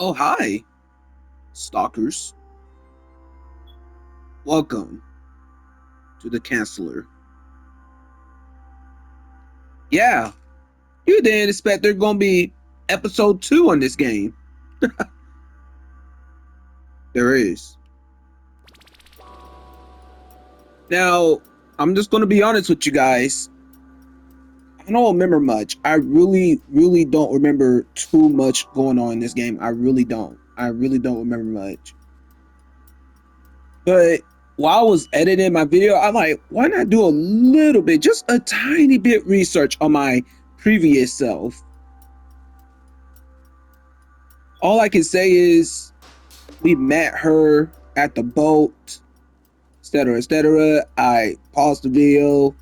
Oh, hi, stalkers. Welcome to the Chancellor. Yeah, you didn't expect there's gonna be episode 2 on this game. There is. Now, I'm just gonna be honest with you guys. I don't remember much. I really don't remember too much going on in this game. I really don't. I really don't remember much. But while I was editing my video, I'm like, why not do a little bit, just a tiny bit research on my previous self? All I can say is we met her at the boat, etc., etc. I paused the video.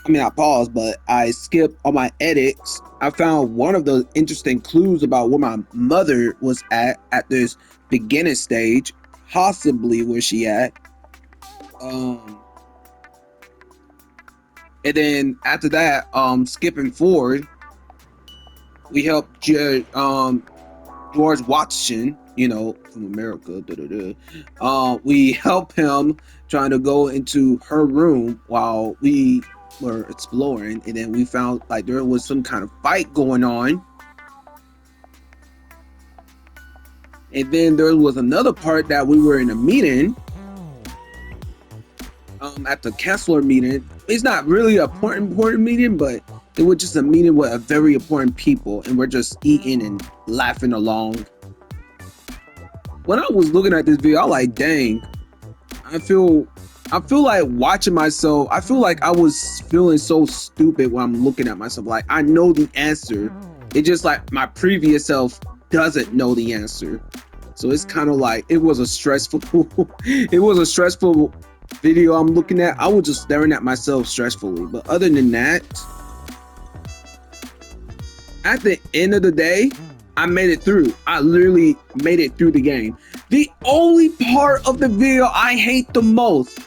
I mean, I paused, but I skipped all my edits. I found one of the interesting clues about where my mother was at this beginning stage, possibly where she at. Um, and then after that, skipping forward, we helped George Washington, from America. We help him trying to go into her room while we were exploring, and then we found like there was some kind of fight going on. And then there was another part that we were in a meeting, at the Kessler meeting. It's not really an important meeting, but it was just a meeting with a very important people, and we're just eating and laughing along. When I was looking at this video, I was like, dang, I feel like watching myself. I feel like I was feeling so stupid when I'm looking at myself. Like, I know the answer. It's just like my previous self doesn't know the answer. So it's kind of like it was a stressful video I'm looking at. I was just staring at myself stressfully. But other than that, at the end of the day, I made it through. I literally made it through the game. The only part of the video I hate the most,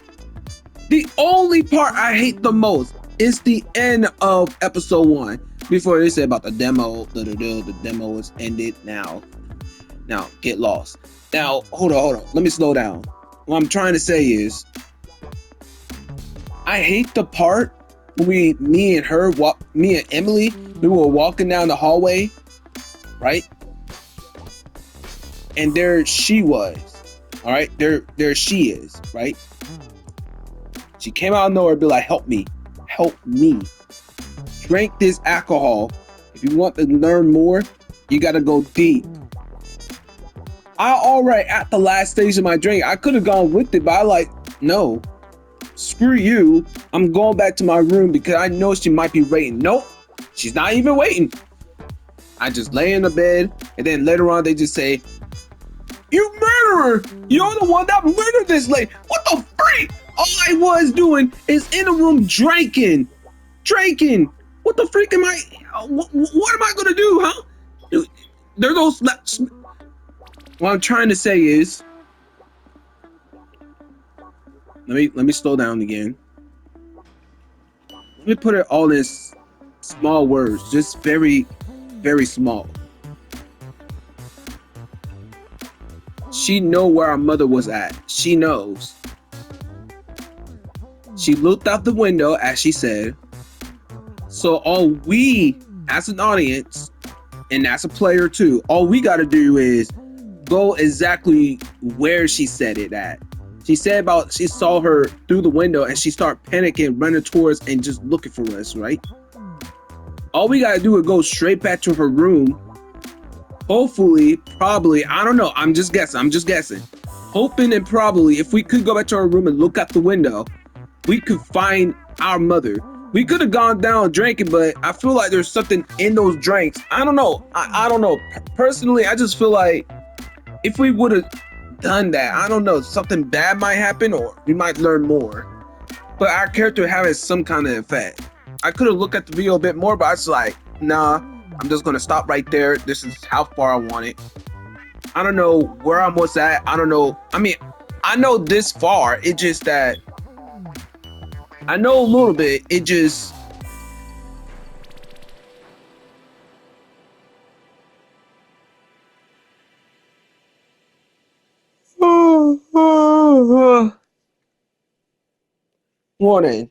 is the end of episode 1. Before they said about the demo, the demo is ended now. Now, get lost. Now, hold on. Let me slow down. What I'm trying to say is, I hate the part when me and Emily, we were walking down the hallway, right? And there she was. All right, there she is, right? She came out of nowhere and be like, help me. Drink this alcohol. If you want to learn more, you gotta go deep. I already at the last stage of my drink. I could have gone with it, but I like, no. Screw you. I'm going back to my room because I know she might be waiting. Nope, she's not even waiting. I just lay in the bed, and then later on they just say, you murderer! You're the one that murdered this lady! What the freak? All I was doing is in a room drinking. What the freak am I? What am I gonna do, huh? There's those. What I'm trying to say is, let me slow down again. Let me put it all in small words, just very, very small. She know where our mother was at. She knows. She looked out the window, as she said. So all we, as an audience, and as a player too, all we got to do is go exactly where she said it at. She said she saw her through the window, and she started panicking, running towards and just looking for us, right? All we got to do is go straight back to her room. Hopefully, probably, I don't know. I'm just guessing. Hoping and probably, if we could go back to our room and look out the window, we could find our mother. We could have gone down drinking, but I feel like there's something in those drinks. I don't know. I don't know. Personally, I just feel like if we would have done that, I don't know, something bad might happen, or we might learn more. But our character having some kind of effect. I could have looked at the video a bit more, but I was like, nah. I'm just gonna stop right there. This is how far I want it. I don't know where I was at. I don't know. I mean, I know this far. It's just that I know a little bit. It just Warning: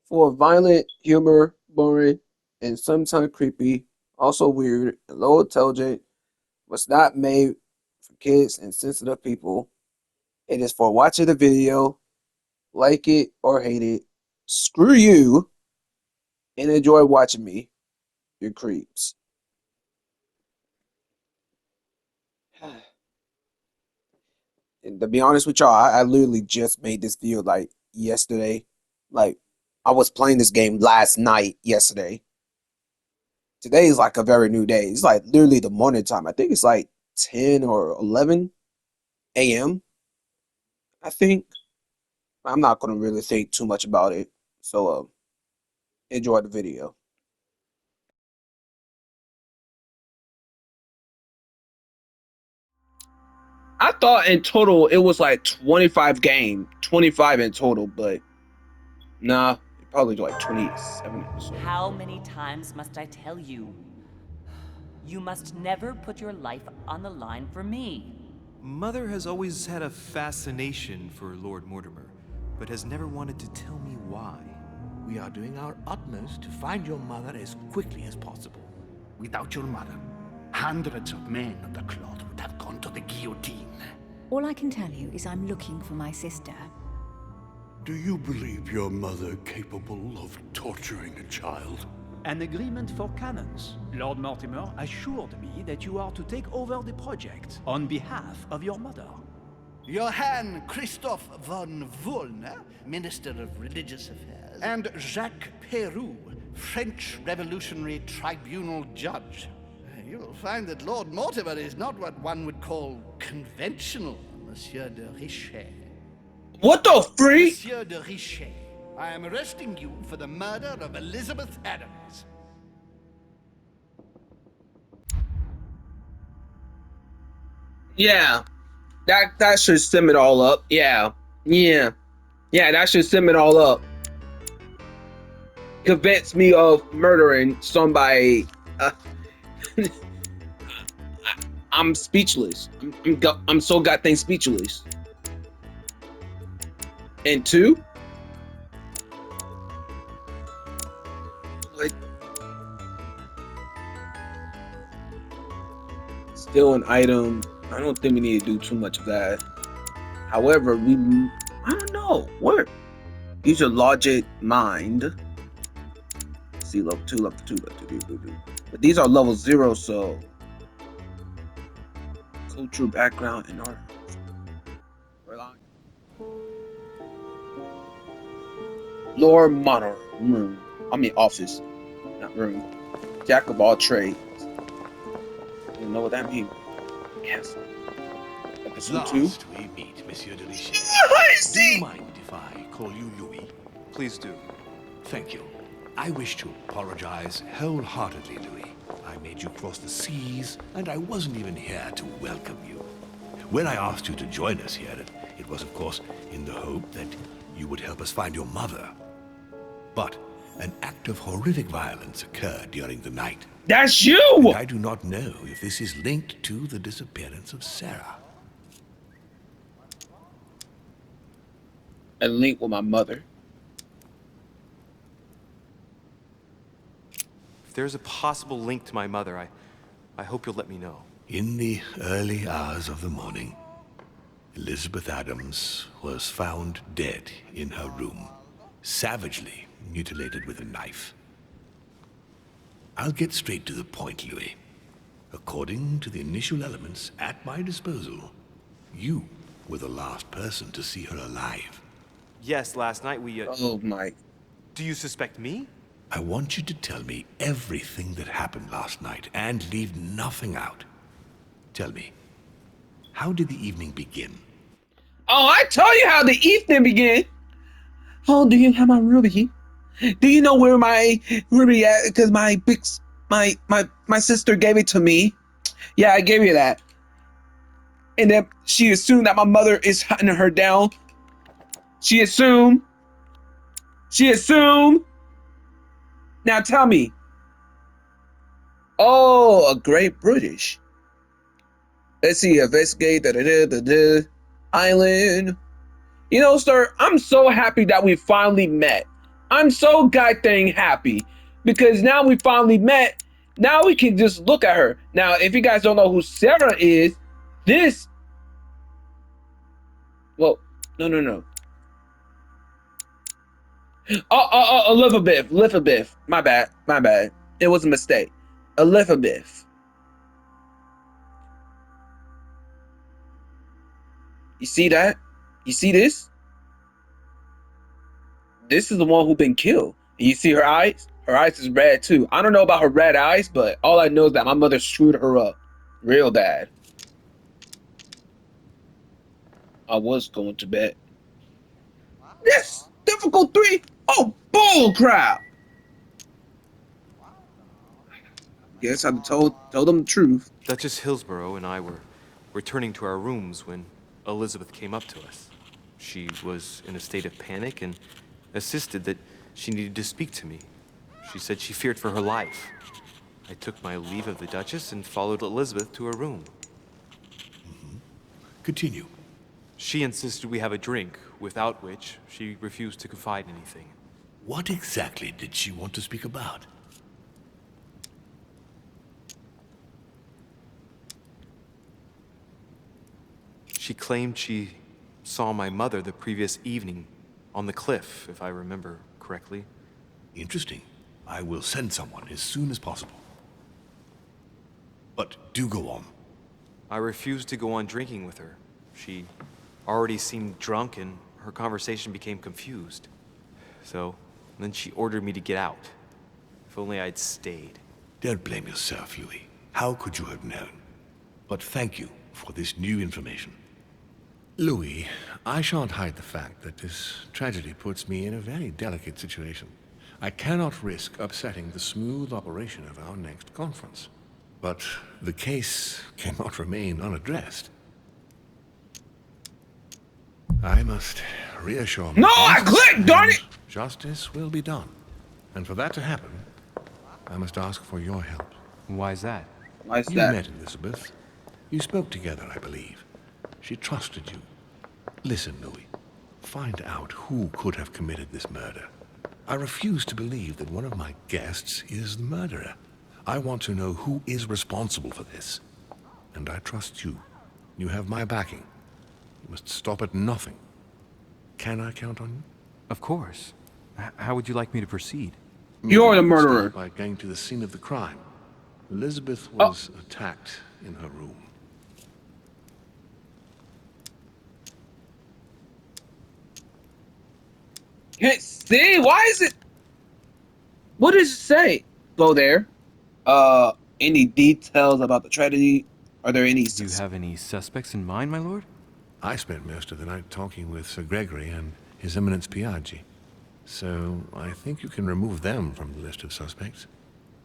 for violent humor, boring, and sometimes creepy, also weird and low intelligent, was not made for kids and sensitive people. It is for watching the video, like it or hate it. Screw you, and enjoy watching me, you creeps. And to be honest with y'all, I literally just made this video like yesterday. Like, I was playing this game last night, yesterday. Today is like a very new day. It's like literally the morning time. I think it's like 10 or 11 a.m. I think. I'm not going to really think too much about it. So, enjoy the video. I thought in total it was like 25 in total, but nah, probably like 27 or so. How many times must I tell you? You must never put your life on the line for me. Mother has always had a fascination for Lord Mortimer, but has never wanted to tell me why. We are doing our utmost to find your mother as quickly as possible. Without your mother, hundreds of men of the cloth would have gone to the guillotine. All I can tell you is I'm looking for my sister. Do you believe your mother capable of torturing a child? An agreement for cannons. Lord Mortimer assured me that you are to take over the project on behalf of your mother. Johann Christoph von Wollner, Minister of Religious Affairs, and Jacques Peroux, French Revolutionary Tribunal Judge. You'll find that Lord Mortimer is not what one would call conventional, Monsieur de Richet. What the freak? Monsieur de Richet, I am arresting you for the murder of Elizabeth Adams. Yeah, that should sum it all up. Yeah, that should sum it all up. Convince me of murdering somebody. I'm speechless. I'm so goddamn speechless. And two, like, still an item. I don't think we need to do too much of that. However, I don't know. What? Use your logic mind. See, level 2, level 2, level 2. But these are level 0, so cultural background and art. Lord Monarch room. I mean office, not room. Jack of all trades. You know what that means? Yes. Episode 2. Last we meet, Monsieur de Richet. Do you mind if I call you Louis? Please do. Thank you. I wish to apologize wholeheartedly, Louis. I made you cross the seas, and I wasn't even here to welcome you. When I asked you to join us here, it was, of course, in the hope that you would help us find your mother. But an act of horrific violence occurred during the night. That's you! And I do not know if this is linked to the disappearance of Sarah. A link with my mother. If there's a possible link to my mother, I hope you'll let me know. In the early hours of the morning, Elizabeth Adams was found dead in her room, savagely mutilated with a knife. I'll get straight to the point, Louis. According to the initial elements at my disposal, you were the last person to see her alive. Yes, last night we, Oh my. Do you suspect me? I want you to tell me everything that happened last night and leave nothing out. Tell me, how did the evening begin? Oh, I told you how the evening began. Oh, do you have my ruby? Do you know where my ruby at? Because my sister gave it to me. Yeah, I gave you that. And then she assumed that my mother is hunting her down. She assumed. Now tell me. Oh, a great British. Let's see, investigate island. You know, sir, I'm so happy that we finally met. I'm so goddamn happy because now we finally met. Now we can just look at her. Now, if you guys don't know who Sarah is, this. Well, no. Elizabeth. My bad. It was a mistake. Elizabeth. You see that? You see this? This is the one who been killed. And you see her eyes? Her eyes is red too. I don't know about her red eyes, but all I know is that my mother screwed her up real bad. I was going to bed. This difficult 3? Oh, bull crap! Guess I told them the truth. Duchess Hillsborough and I were returning to our rooms when Elizabeth came up to us. She was in a state of panic and insisted that she needed to speak to me. She said she feared for her life. I took my leave of the Duchess and followed Elizabeth to her room. Continue. She insisted we have a drink, without which she refused to confide anything. What exactly did she want to speak about? She claimed she saw my mother the previous evening on the cliff, if I remember correctly. Interesting. I will send someone as soon as possible. But do go on. I refused to go on drinking with her. She already seemed drunk and her conversation became confused. So, then she ordered me to get out. If only I'd stayed. Don't blame yourself, Louis. How could you have known? But thank you for this new information. Louis, I shan't hide the fact that this tragedy puts me in a very delicate situation. I cannot risk upsetting the smooth operation of our next conference. But the case cannot remain unaddressed. I must reassure No, I clicked, darn it! Justice will be done. And for that to happen, I must ask for your help. Why is that? Why is You that? met Elizabeth. You spoke together, I believe. She trusted you. Listen, Louis. Find out who could have committed this murder. I refuse to believe that one of my guests is the murderer. I want to know who is responsible for this. And I trust you. You have my backing. You must stop at nothing. Can I count on you? Of course. How would you like me to proceed? You're the murderer. Start by going to the scene of the crime. Elizabeth was attacked in her room. Can't see. Why is it? What does it say? Go there. Any details about the tragedy? Are there any? Do you have any suspects in mind, my lord? I spent most of the night talking with Sir Gregory and His Eminence Piaggi. So I think you can remove them from the list of suspects.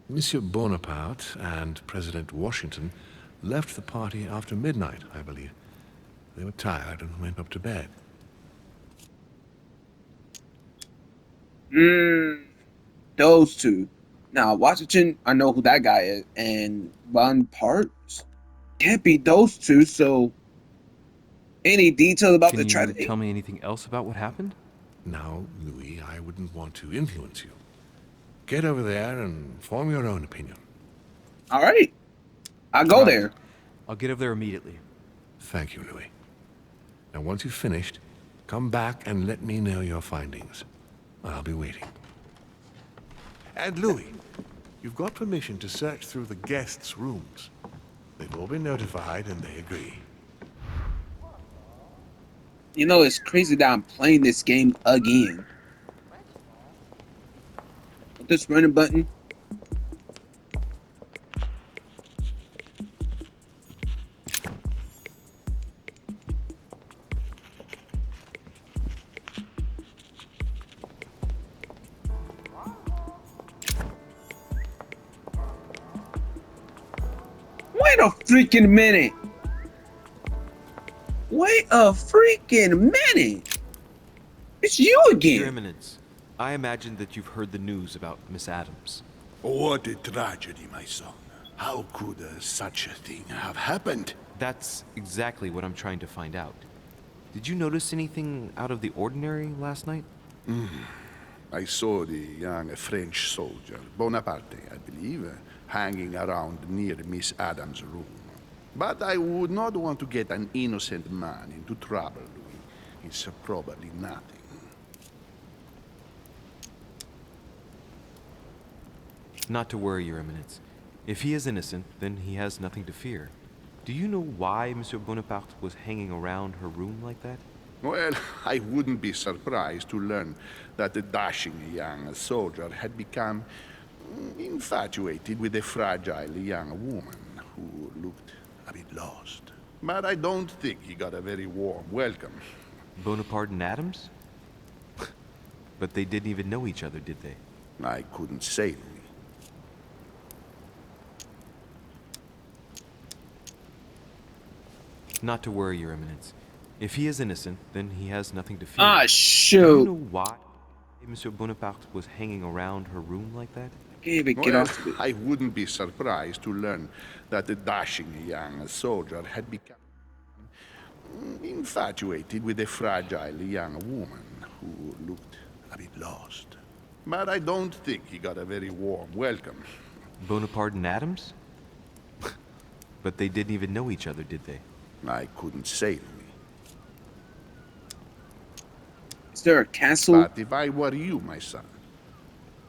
Monsieur Bonaparte and President Washington left the party after midnight, I believe. They were tired and went up to bed. Those two. Now, Washington, I know who that guy is, and Bonaparte can't be those two. So, any details about the tragedy? Can you tell me anything else about what happened? Now, Louis, I wouldn't want to influence you. Get over there and form your own opinion. All right, I'll go there. I'll get over there immediately. Thank you, Louis. Now, once you've finished, come back and let me know your findings. I'll be waiting. And Louis, you've got permission to search through the guests' rooms. They've all been notified and they agree. You know, it's crazy that I'm playing this game again. With this running button. Wait a freaking minute. Wait a freaking minute. It's you Your again. Eminence, I imagine that you've heard the news about Miss Adams. What a tragedy, my son. How could such a thing have happened? That's exactly what I'm trying to find out. Did you notice anything out of the ordinary last night? I saw the young French soldier, Bonaparte, I believe, hanging around near Miss Adams' room. But I would not want to get an innocent man into trouble, Louis. It's probably nothing. Not to worry, Your Eminence. If he is innocent, then he has nothing to fear. Do you know why Monsieur Bonaparte was hanging around her room like that? Well, I wouldn't be surprised to learn that the dashing young soldier had become infatuated with a fragile young woman who looked a bit lost. But I don't think he got a very warm welcome. Bonaparte and Adams? But they didn't even know each other, did they? I couldn't say, Louis. Not to worry, Your Eminence. If he is innocent, then he has nothing to fear. Ah, Do you shoot. know why Monsieur Bonaparte was hanging around her room like that? I can't even get Well, off of it. I wouldn't be surprised to learn that the dashing young soldier had become infatuated with a fragile young woman who looked a bit lost. But I don't think he got a very warm welcome. Bonaparte and Adams? But they didn't even know each other, did they? I couldn't say, Louis. Is there a castle? But if I were you, my son,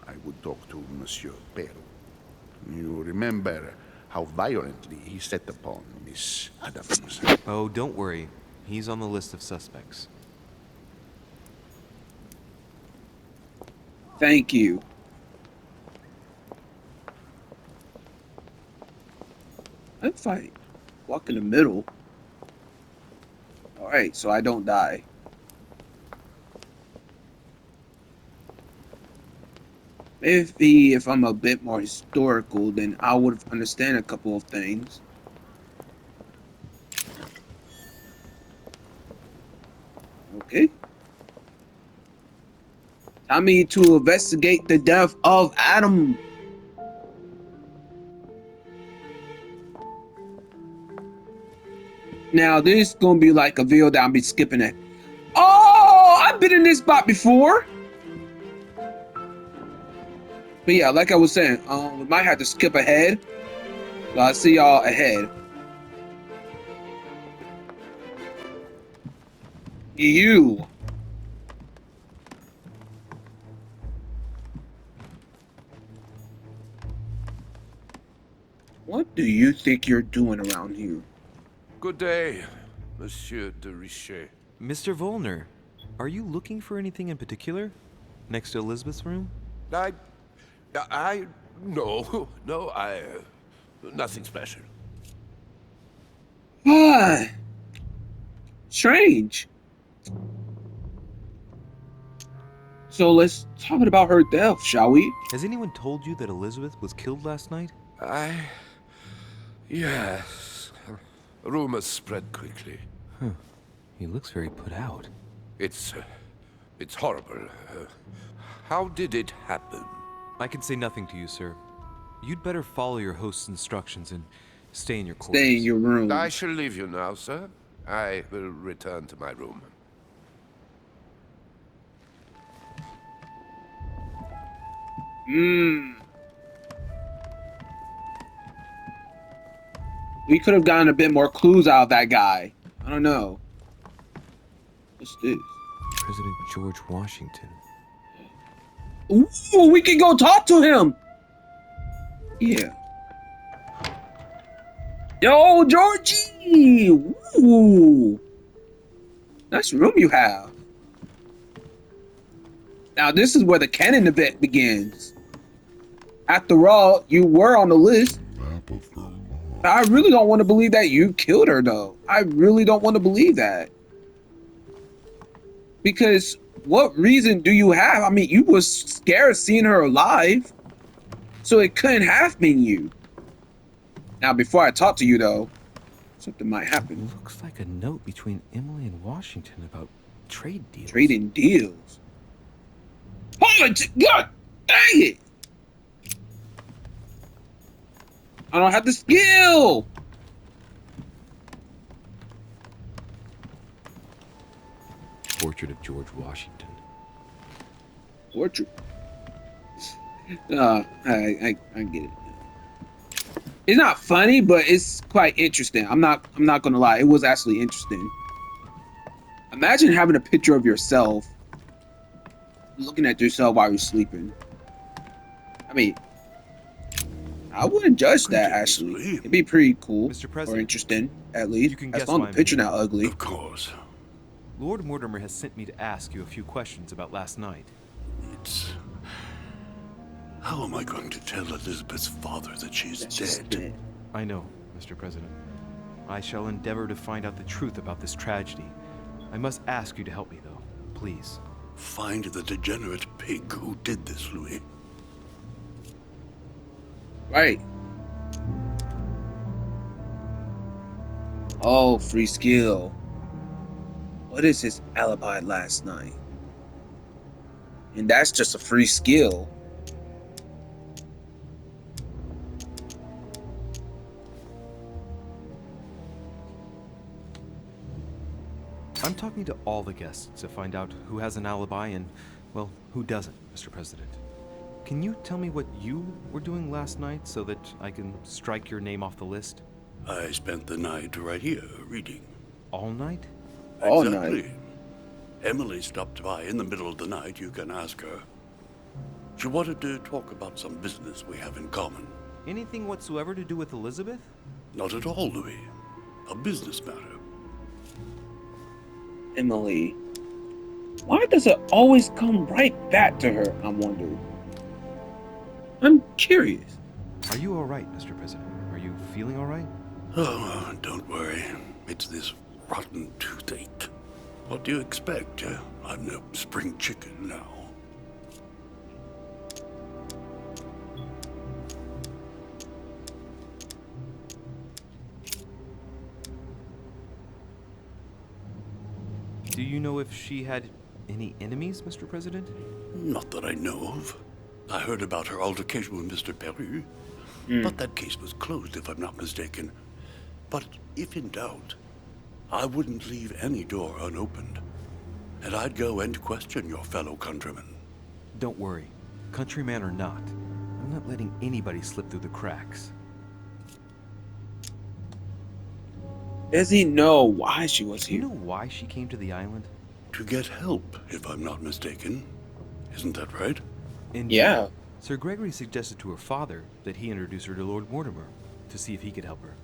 I would talk to Monsieur Peru. You remember how violently he set upon Miss Adams. Oh, don't worry. He's on the list of suspects. Thank you. If I walk in the middle. Alright, so I don't die. Maybe if I'm a bit more historical, then I would understand a couple of things. Okay. Time me to investigate the death of Adam. Now, this is gonna be like a video that I'll be skipping at. Oh, I've been in this spot before. But yeah, like I was saying, we might have to skip ahead. So I'll see y'all ahead. You. What do you think you're doing around here? Good day, Monsieur de Richet. Mr. Volner, are you looking for anything in particular? Next to Elizabeth's room? No, nothing special. Ah, strange. So let's talk about her death, shall we? Has anyone told you that Elizabeth was killed last night? Yes. Rumors spread quickly. Huh. He looks very put out. It's horrible. How did it happen? I can say nothing to you, sir. You'd better follow your host's instructions and stay in your quarters. Stay in your room. I shall leave you now, sir. I will return to my room. We could have gotten a bit more clues out of that guy. I don't know. What's this? President George Washington. Ooh, we can go talk to him. Yeah. Yo, Georgie! Ooh. Nice room you have. Now, this is where the canon event begins. After all, you were on the list. I really don't want to believe that you killed her, though. I really don't want to believe that. Because what reason do you have? I mean, you was scared seeing her alive. So it couldn't have been you. Now, before I talk to you, though, something might happen. Looks like a note between Emily and Washington about trade deals. Trading deals. Oh, God dang it! I don't have the skill! portrait of George Washington. Portrait. I get it. It's not funny, but it's quite interesting. I'm not gonna lie. It was actually interesting. Imagine having a picture of yourself, looking at yourself while you're sleeping. I mean, I wouldn't judge that actually. It'd be pretty cool Mr. or President, interesting, at least. you can As guess long why as the I'm picture here. not ugly. Of course. Lord Mortimer has sent me to ask you a few questions about last night. It's... How am I going to tell Elizabeth's father that she's That's just dead? it. I know, Mr. President. I shall endeavor to find out the truth about this tragedy. I must ask you to help me, though. Please. Find the degenerate pig who did this, Louis. Right. Oh, free skill. What is his alibi last night? And that's just a free skill. I'm talking to all the guests to find out who has an alibi and, well, who doesn't, Mr. President. Can you tell me what you were doing last night so that I can strike your name off the list? I spent the night right here, reading. All night? All Exactly. night. Emily stopped by in the middle of the night, you can ask her. She wanted to talk about some business we have in common. Anything whatsoever to do with Elizabeth? Not at all, Louis. A business matter. Emily. Why does it always come right back to her, I wonder? I'm curious. Are you all right, Mr. President? Are you feeling all right? Oh, don't worry. It's this rotten toothache. What do you expect? I'm no spring chicken now. Do you know if she had any enemies, Mr. President? Not that I know of. I heard about her altercation with Mr. Peru, but that case was closed, if I'm not mistaken. But if in doubt, I wouldn't leave any door unopened, and I'd go and question your fellow countrymen. Don't worry. Countryman or not, I'm not letting anybody slip through the cracks. Does he know why she was Do you here? know why she came to the island? To get help, if I'm not mistaken. Isn't that right? Indeed. Yeah. Sir Gregory suggested to her father that he introduce her to Lord Mortimer to see if he could help her.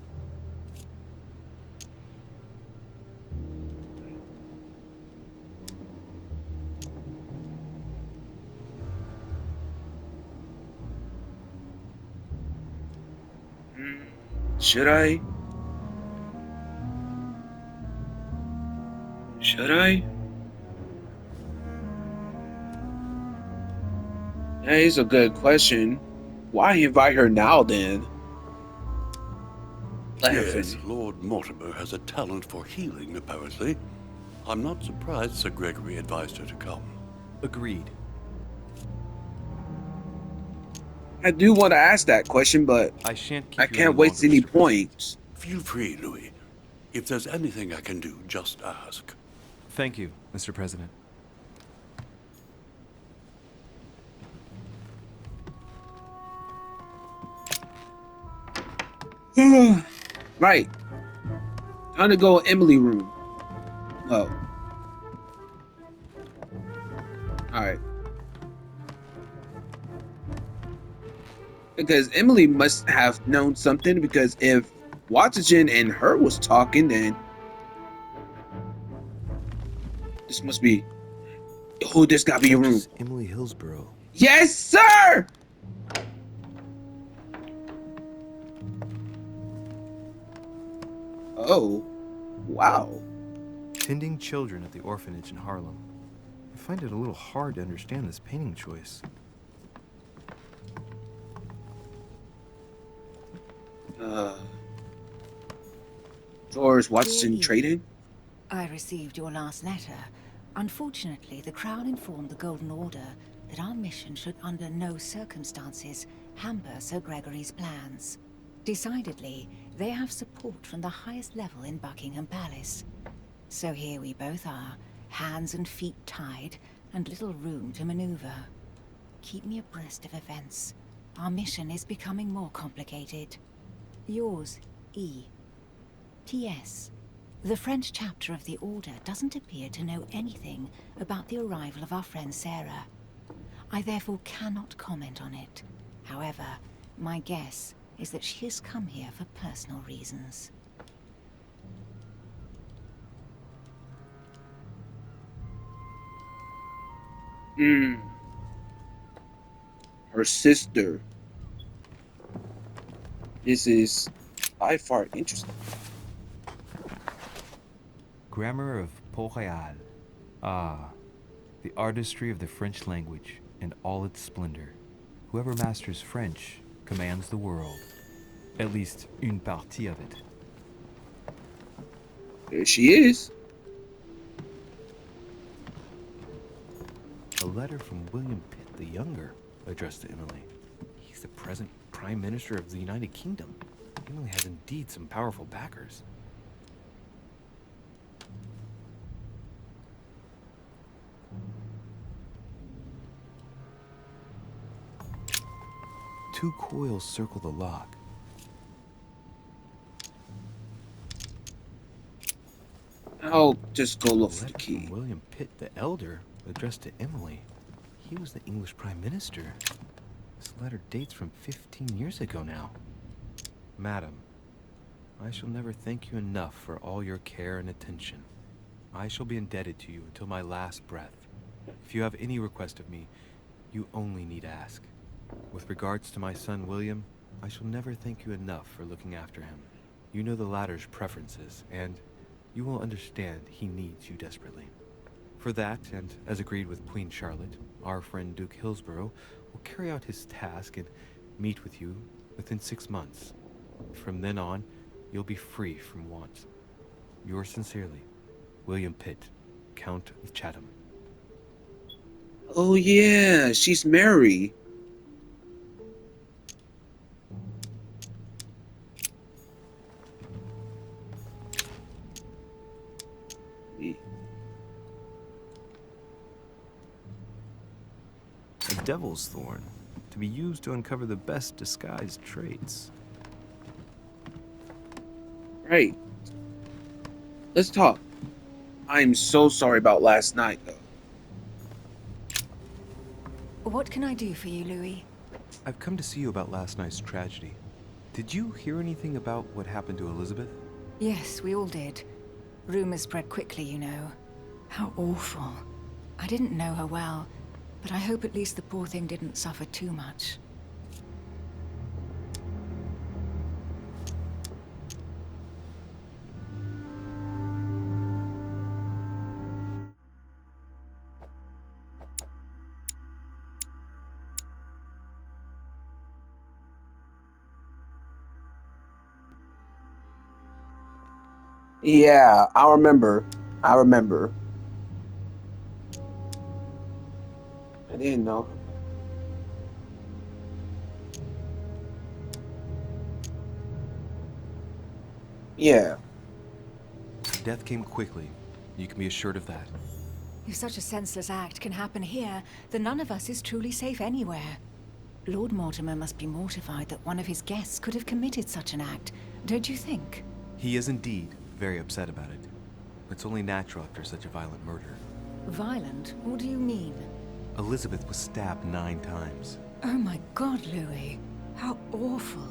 Should I? Should I? That is a good question. Why invite her now then? Let her Yes, finish. Lord Mortimer has a talent for healing, apparently. I'm not surprised Sir Gregory advised her to come. Agreed. I do want to ask that question, but I shan't keep I you can't any waste longer, any Mr. President. points. Feel free, Louis. If there's anything I can do, just ask. Thank you, Mr. President. Right. Time to go Emily room. Oh. Alright. Because Emily must have known something, because if Washington and her was talking, then this must be... Oh, this gotta be a room. Emily Hillsborough. Yes, sir! Oh. Wow. Tending children at the orphanage in Harlem. I find it a little hard to understand this painting choice. George Washington Really? trading? I received your last letter. Unfortunately, the Crown informed the Golden Order that our mission should under no circumstances hamper Sir Gregory's plans. Decidedly, they have support from the highest level in Buckingham Palace. So here we both are, hands and feet tied, and little room to maneuver. Keep me abreast of events. Our mission is becoming more complicated. Yours, E. T.S. The French chapter of the Order doesn't appear to know anything about the arrival of our friend Sarah. I therefore cannot comment on it. However, my guess is that she has come here for personal reasons. Her sister. This is by far interesting. Grammar of Port-Royal. Ah, the artistry of the French language in all its splendor. Whoever masters French commands the world. At least une partie of it. There she is. A letter from William Pitt the Younger, addressed to Emily. He's the present Prime Minister of the United Kingdom. Emily has indeed some powerful backers. Two coils circle the lock. I'll just go look for the Letter key. from William Pitt the Elder, addressed to Emily. He was the English Prime Minister. This letter dates from 15 years ago now. Madam, I shall never thank you enough for all your care and attention. I shall be indebted to you until my last breath. If you have any request of me, you only need ask. With regards to my son William, I shall never thank you enough for looking after him. You know the latter's preferences, and you will understand he needs you desperately. For that, and as agreed with Queen Charlotte, our friend Duke Hillsborough will carry out his task and meet with you within 6 months. From then on, you'll be free from want. Yours sincerely, William Pitt, Count of Chatham. Oh yeah, she's Mary. A devil's thorn, to be used to uncover the best disguised traits. Right. Let's talk. I'm so sorry about last night, though. What can I do for you, Louis? I've come to see you about last night's tragedy. Did you hear anything about what happened to Elizabeth? Yes, we all did. Rumors spread quickly, you know. How awful. I didn't know her well, but I hope at least the poor thing didn't suffer too much. Yeah, I remember. I remember. I didn't know. Yeah. Death came quickly. You can be assured of that. If such a senseless act can happen here, then none of us is truly safe anywhere. Lord Mortimer must be mortified that one of his guests could have committed such an act, don't you think? He is indeed very upset about it. It's only natural after such a violent murder. Violent? What do you mean? Elizabeth was stabbed 9 times. Oh my God, Louis. How awful.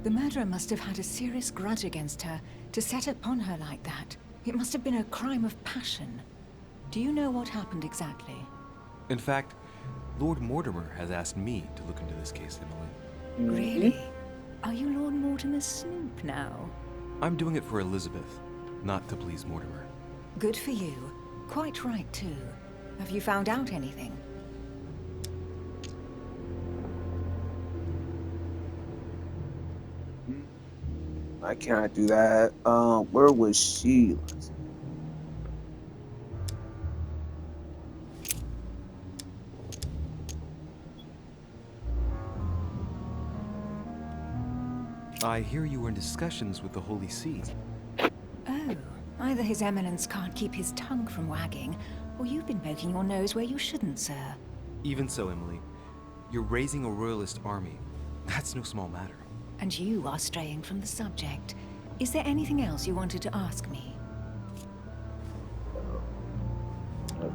The murderer must have had a serious grudge against her to set upon her like that. It must have been a crime of passion. Do you know what happened exactly? In fact, Lord Mortimer has asked me to look into this case, Emily. Really? Are you Lord Mortimer's snoop now? I'm doing it for Elizabeth, not to please Mortimer. Good for you. Quite right, too. Have you found out anything? I cannot do that. Where was she? I hear you were in discussions with the Holy See. Oh, Either His Eminence can't keep his tongue from wagging, or you've been poking your nose where you shouldn't, sir. Even so, Emily, you're raising a royalist army. That's no small matter. And you are straying from the subject. Is there anything else you wanted to ask me?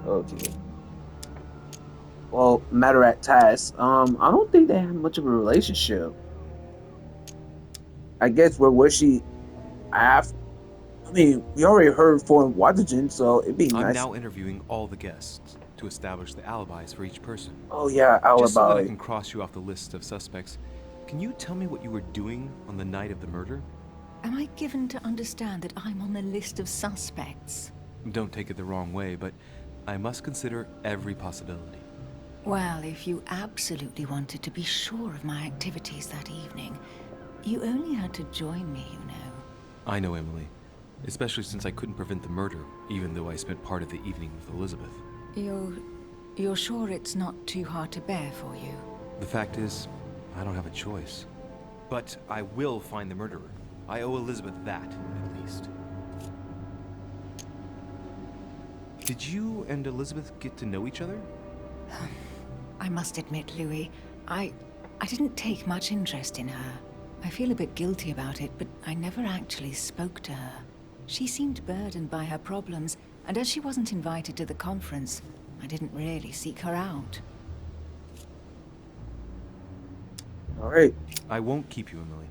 Okay. Well, matter at task. I don't think they have much of a relationship. I guess where was she? I mean, we already heard Foreign Washington, so it'd be I'm nice. now interviewing all the guests to establish the alibis for each person. Oh yeah, Just so that I alibi. can cross you off the list of suspects, can you tell me what you were doing on the night of the murder? Am I given to understand that I'm on the list of suspects? Don't take it the wrong way, but I must consider every possibility. Well, if you absolutely wanted to be sure of my activities that evening, you only had to join me, you know. I know, Emily. Especially since I couldn't prevent the murder, even though I spent part of the evening with Elizabeth. You're sure it's not too hard to bear for you? The fact is, I don't have a choice. But I will find the murderer. I owe Elizabeth that, at least. Did you and Elizabeth get to know each other? I must admit, Louis, I didn't take much interest in her. I feel a bit guilty about it, but I never actually spoke to her. She seemed burdened by her problems, and as she wasn't invited to the conference, I didn't really seek her out. All right. I won't keep you, Emily.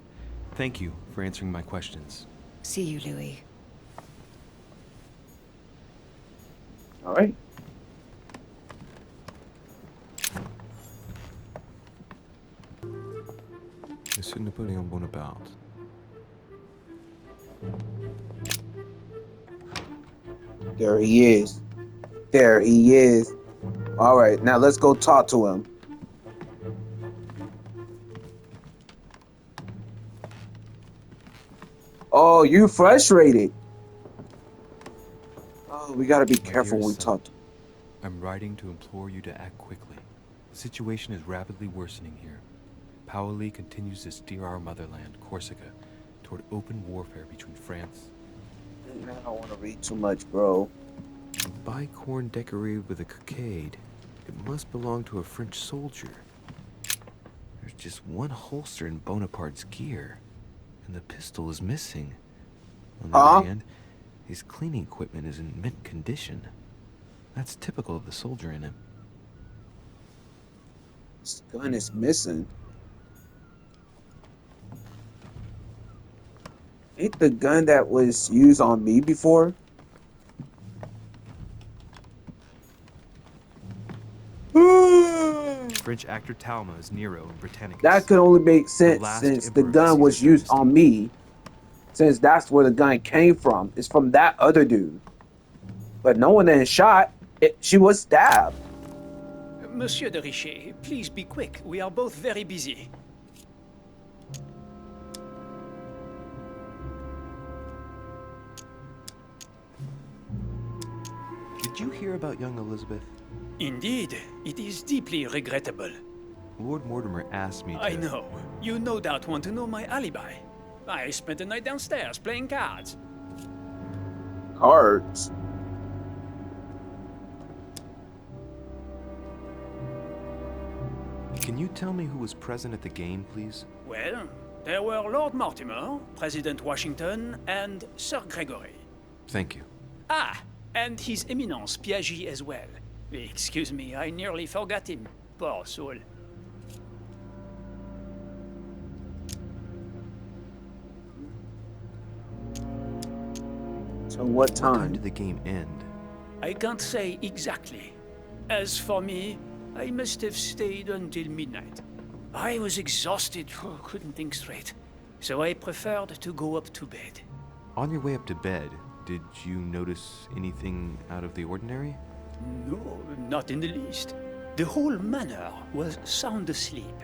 Thank you for answering my questions. See you, Louis. All right. Monsieur Napoleon Bonaparte. There he is. There he is. All right, now let's go talk to him. Oh, you frustrated. Oh, we gotta be careful when we talk. I'm writing to implore you to act quickly. The situation is rapidly worsening here. Paoli continues to steer our motherland, Corsica, toward open warfare between France. I don't want to read too much, bro. A bicorn decorated with a cockade. It must belong to a French soldier. There's just one holster in Bonaparte's gear, and the pistol is missing. On the other hand, his cleaning equipment is in mint condition. That's typical of the soldier in him. This gun is missing. Ain't the gun that was used on me before? French actor Talma is Nero in Britannicus. That could only make sense since the gun was used on me. Since that's where the gun came from. It's from that other dude. But no one then shot. She was stabbed. Monsieur de Richet, please be quick. We are both very busy. Did you hear about young Elizabeth? Indeed, it is deeply regrettable. Lord Mortimer asked me to... I know. You no doubt want to know my alibi. I spent the night downstairs playing cards. Cards? Can you tell me who was present at the game, please? Well, there were Lord Mortimer, President Washington, and Sir Gregory. Thank you. Ah, and His Eminence Piaget as well. Excuse me, I nearly forgot him. Poor soul. So what What time? time did the game end? I can't say exactly. As for me, I must have stayed until midnight. I was exhausted, couldn't think straight. So I preferred to go up to bed. On your way up to bed, did you notice anything out of the ordinary? No, not in the least. The whole manor was sound asleep.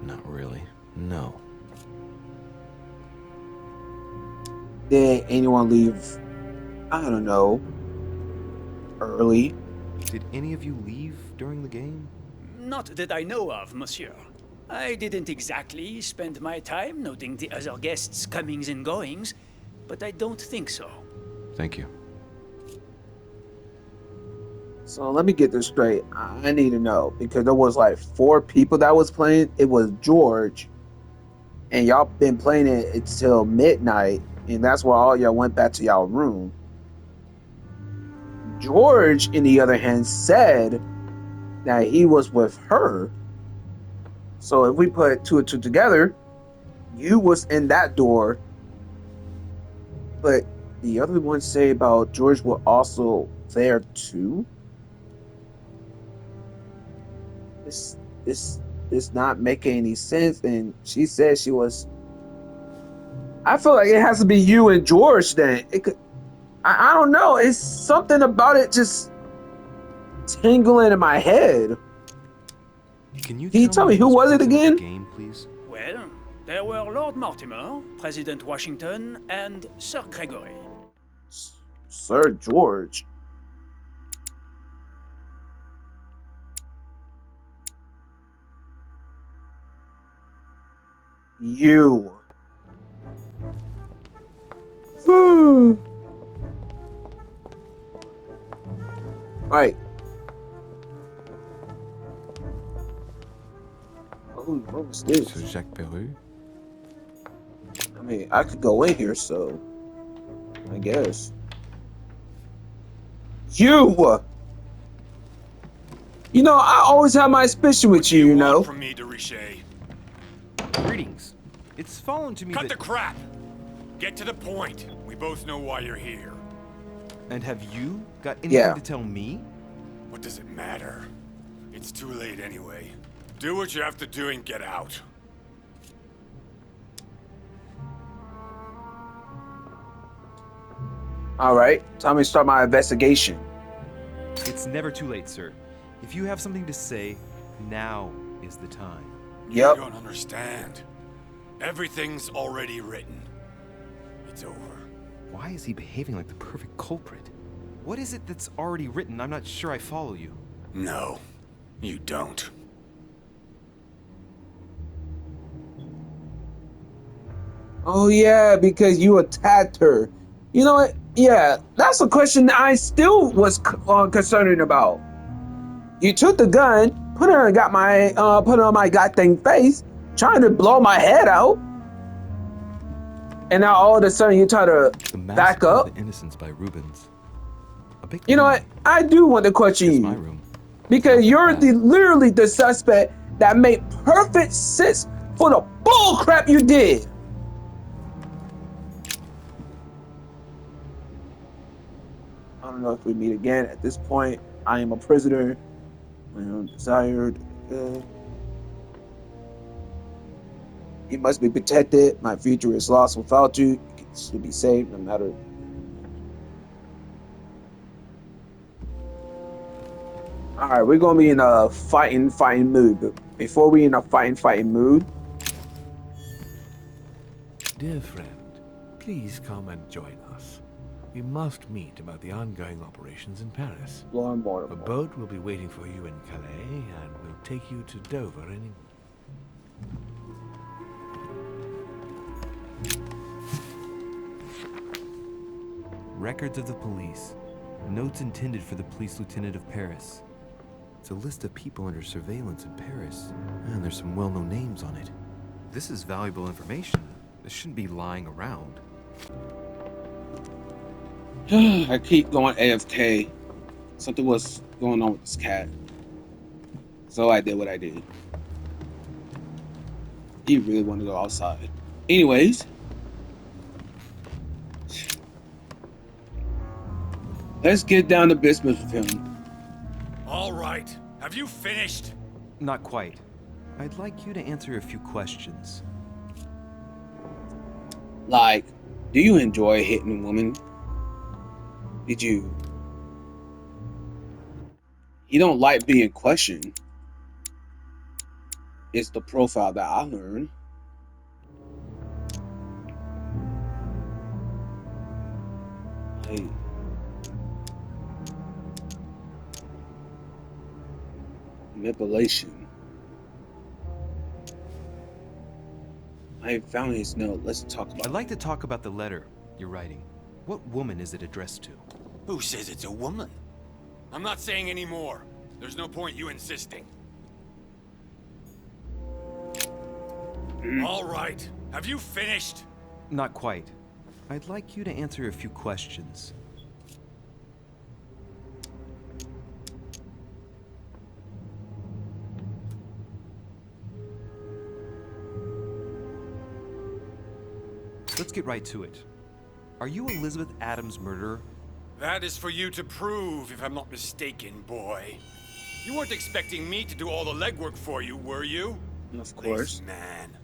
Not really. No. Did anyone leave? I don't know. Early? Did any of you leave during the game? Not that I know of, monsieur. I didn't exactly spend my time noting the other guests' comings and goings, but I don't think so. Thank you. So let me get this straight. I need to know because there was like 4 people that was playing. It was George, and y'all been playing it until midnight, and that's why all y'all went back to y'all room. George, in the other hand, said that he was with her. So if we put 2 and 2 together, you was in that door, but the other ones say about George were also there too. This this not making any sense. And she said she was. I feel like it has to be you and George. Then it could. I don't know. It's something about it just tingling in my head. Can you Can you tell me who was it present at the again? game, please? Well, there were Lord Mortimer, President Washington, and Sir Gregory. Sir George. You. Right. Oh, what was this? Sir Jacques Peru? I mean, I could go in here, so I guess. You! You know, I always have my suspicion with you, you know. From me, DeRiche. Greetings. It's fallen to me Cut that... the crap! Get to the point. We both know why you're here. And have you got anything to tell me? What does it matter? It's too late anyway. Do what you have to do and get out. Alright, time to start my investigation. It's never too late, sir. If you have something to say, now is the time. Yep. You don't understand. Everything's already written. It's over. Why is he behaving like the perfect culprit? What is it that's already written? I'm not sure I follow you. No, you don't. Oh yeah, because you attacked her. You know what? Yeah, that's a question I still was concerned about. You took the gun, put it on my goddamn face, trying to blow my head out, and now all of a sudden you try to back up. Of the Innocents by Rubens. A big You know what? I do want to question It's my you room. because you're literally the suspect that made perfect sense for the bull crap you did. I don't know if we meet again. At this point, I am a prisoner. My own desired. You must be protected. My future is lost without you. You can still be saved no matter. Alright, we're gonna be in a fighting mood. But before we in a fighting mood. Dear friend, please come and join us. We must meet about the ongoing operations in Paris. Lord A Mortimer. boat will be waiting for you in Calais and will take you to Dover in England. Records of the police. Notes intended for the police lieutenant of Paris. It's a list of people under surveillance in Paris. And there's some well-known names on it. This is valuable information. This shouldn't be lying around. I keep going AFK. Something was going on with this cat. So I did what I did. He really wanted to go outside. Anyways. Let's get down to business with him. All right. Have you finished? Not quite. I'd like you to answer a few questions. Like, do you enjoy hitting women? Did you? You don't like being questioned. It's the profile that I learned. Hey. Manipulation. I found his note. Let's talk about I'd like to talk about the letter you're writing. What woman is it addressed to? Who says it's a woman? I'm not saying any more. There's no point you insisting. All right. Have you finished? Not quite. I'd like you to answer a few questions. Let's get right to it. Are you Elizabeth Adams' murderer? That is for you to prove, if I'm not mistaken, boy. You weren't expecting me to do all the legwork for you, were you? Of course. Lazy man.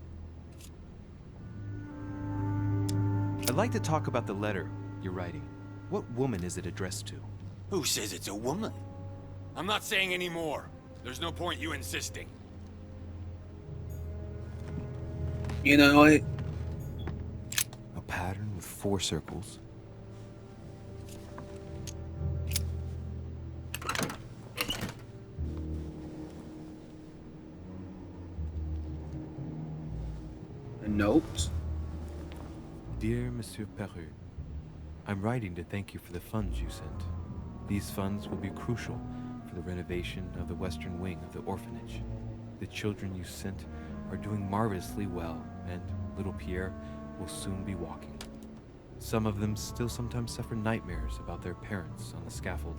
I'd like to talk about the letter you're writing. What woman is it addressed to? Who says it's a woman? I'm not saying any more. There's no point you insisting. You know what? A pattern with 4 circles. A note. Dear Monsieur Peru, I'm writing to thank you for the funds you sent. These funds will be crucial for the renovation of the western wing of the orphanage. The children you sent are doing marvelously well, and little Pierre will soon be walking. Some of them still sometimes suffer nightmares about their parents on the scaffold,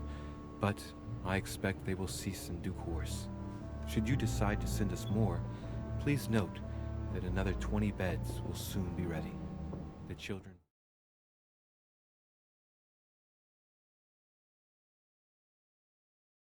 but I expect they will cease in due course. Should you decide to send us more, please note that another 20 beds will soon be ready. The children